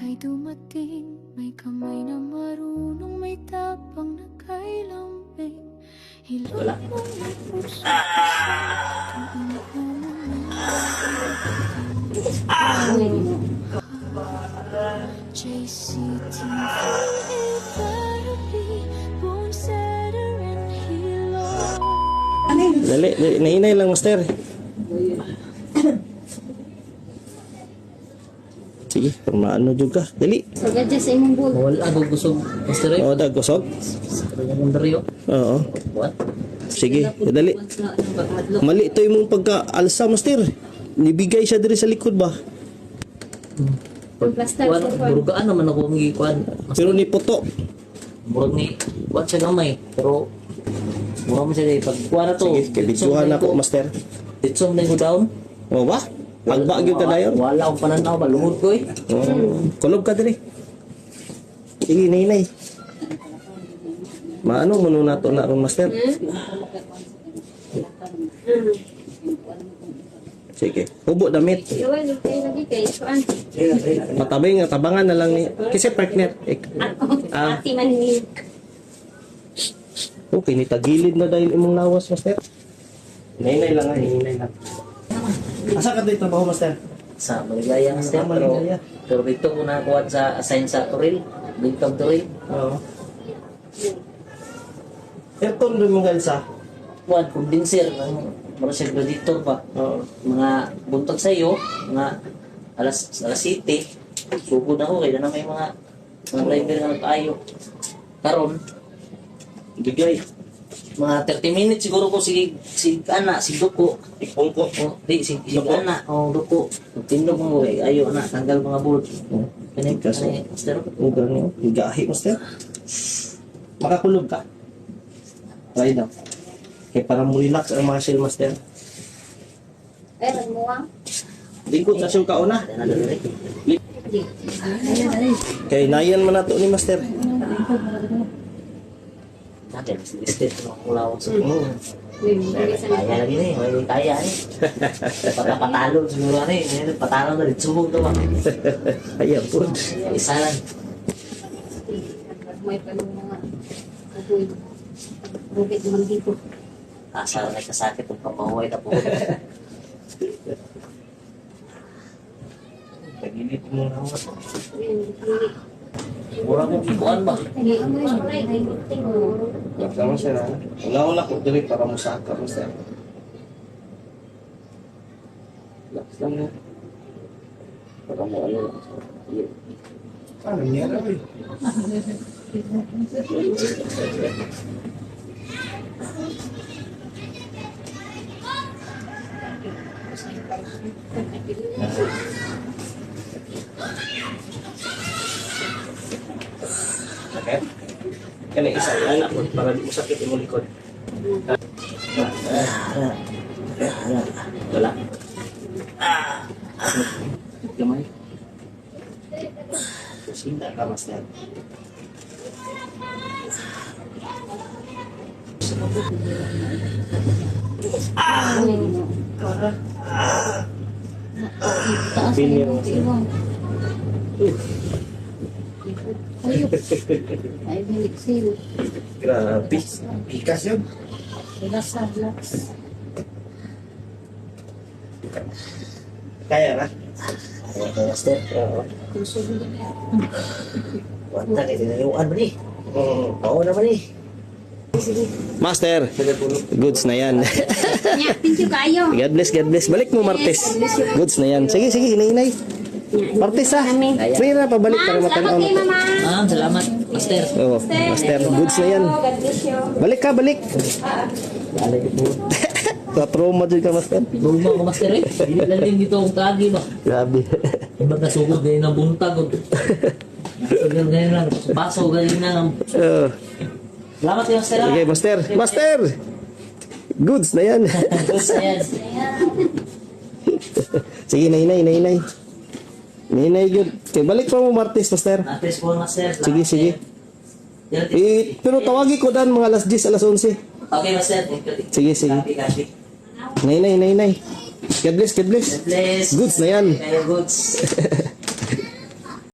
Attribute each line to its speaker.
Speaker 1: Ika'y dumating, may kamay na marunong, may tapang na kay lambing. Hilot mong may puso, JCT, therapy, born setter and healer.
Speaker 2: Dali, nainay lang, master. Sige, maano juga. Dali.
Speaker 3: Sagad dyan sa imong bul.
Speaker 4: Wala ako gusog. Master
Speaker 2: Oo, dagusog.
Speaker 4: yung daryo.
Speaker 2: Oo.
Speaker 4: What?
Speaker 2: Sige, dali. Mali ito yung pagka-alsa, master. Nibigay siya diri sa likod ba?
Speaker 3: Pagplastar
Speaker 4: Kuan,
Speaker 3: sa kuan.
Speaker 4: burugaan naman ako ang gikuan.
Speaker 2: Pero ni puto.
Speaker 4: Murag ni, kuan siya gamay. Pero, murag mo siya dahil pag kuan na to.
Speaker 2: Sige, kabidyohan ako, master.
Speaker 4: Ditsong na ko down.
Speaker 2: O ba? Pagba gyud ka dayon.
Speaker 4: Wala akong pananaw, maluhod ko eh.
Speaker 2: Kulob ka diri. Sige, nainay. Maano mo na to na ron, master? Sige. Hubo damit.
Speaker 3: Iwan, kayo lagi kayo. Kuan.
Speaker 2: Matabing, tabangan na lang ni. Kasi partner. Ah,
Speaker 3: Ati man ni.
Speaker 2: okay, nitagilid na dahil imong lawas, master. Nainay lang, nainay lang. Asa ka dito trabaho, master?
Speaker 4: Sa Maligaya nga siya. Pero,
Speaker 2: Maligaya.
Speaker 4: pero dito ko nakuha sa assign sa Toril. Bintang Toril.
Speaker 2: Oo. Aircon rin mong galsa?
Speaker 4: Kuan, condenser. Mara siya gladiator pa.
Speaker 2: Oo.
Speaker 4: Mga buntag sa iyo, mga alas 7, sugod na ako, kaya na may mga driver nga nag-ayo. Karon,
Speaker 2: Bigay.
Speaker 4: mga 30 minutes siguro ko si ana, si Duko.
Speaker 2: Ipungko.
Speaker 4: O, di, si
Speaker 2: Duko.
Speaker 4: ana, o Duko. Tindog mo, ayo na, tanggal mga board. Kani,
Speaker 2: Kaso.
Speaker 4: master.
Speaker 2: Ugar niyo. Higahi, master. Makakulog ka. Try daw. Kaya para mo relax ang muscle, master.
Speaker 3: Eh, mo ang.
Speaker 2: Lingkod sa siyong kauna.
Speaker 4: Kaya na dali.
Speaker 2: Kaya nayan man na to ni master.
Speaker 4: Natin, listed ko ng kulawan sa
Speaker 3: Kaya
Speaker 4: kaya lagi na eh, may kaya eh. Patalo siguro na eh, patalo na rin, subog daw.
Speaker 2: Ayan po.
Speaker 4: Isa lang.
Speaker 3: may pa ng mga kapoy. Rupit naman dito.
Speaker 4: Asa na kasakit kung papahuway na po.
Speaker 2: Pagilid mo na ako.
Speaker 4: Mura kong ikuan ba?
Speaker 2: Sama siya na. Wala ko dili para mo saka, master. Relax lang na. Para mo ano. Ano niya na eh. Okay. Kaya isa anak mo para di mo sakit imong likod. Wala. Gamay. Sinda ka, master.
Speaker 3: Taas
Speaker 2: Pin
Speaker 3: na
Speaker 2: yung
Speaker 3: yung ayok. Ay, bilik sa'yo.
Speaker 2: Grabe. Pikas yun.
Speaker 3: Relax na, relax.
Speaker 2: Kaya na.
Speaker 4: Kaya ko master.
Speaker 2: Oo.
Speaker 4: Wanta kayo dinayuan ba ni? Oo naman eh.
Speaker 2: Master, goods na yan.
Speaker 3: Nya, thank you kayo.
Speaker 2: God bless. Balik mo, Martes. Goods na yan. Sige, inay. Martes ha. Free na, pabalik para matanaw
Speaker 3: Salamat kay
Speaker 2: na.
Speaker 3: mama.
Speaker 4: Salamat, master.
Speaker 2: Oo, master, goods na yan.
Speaker 3: God bless you.
Speaker 2: Balik.
Speaker 4: Balik po.
Speaker 2: Patroma dyan ka, master.
Speaker 4: Luma ko master eh. Hindi lang din dito ang tagi ba?
Speaker 2: Grabe.
Speaker 4: Iba nasugod ganyan ang buntag. Nasugod ganyan lang. Baso ganyan lang. Salamat kayo master.
Speaker 2: Okay, master. Goods na yan.
Speaker 4: Gusto yan.
Speaker 2: Sige, nainay. Nainay, good. Okay, balik pa mo, Martes, master.
Speaker 4: Atres po master.
Speaker 2: Sige. Pero tawagi ko dan mga alas 10, alas 11.
Speaker 4: Okay master.
Speaker 2: Sige.
Speaker 4: Copy.
Speaker 2: Nainay. God bless.
Speaker 4: God bless.
Speaker 2: Goods na yan.
Speaker 4: Kayo goods.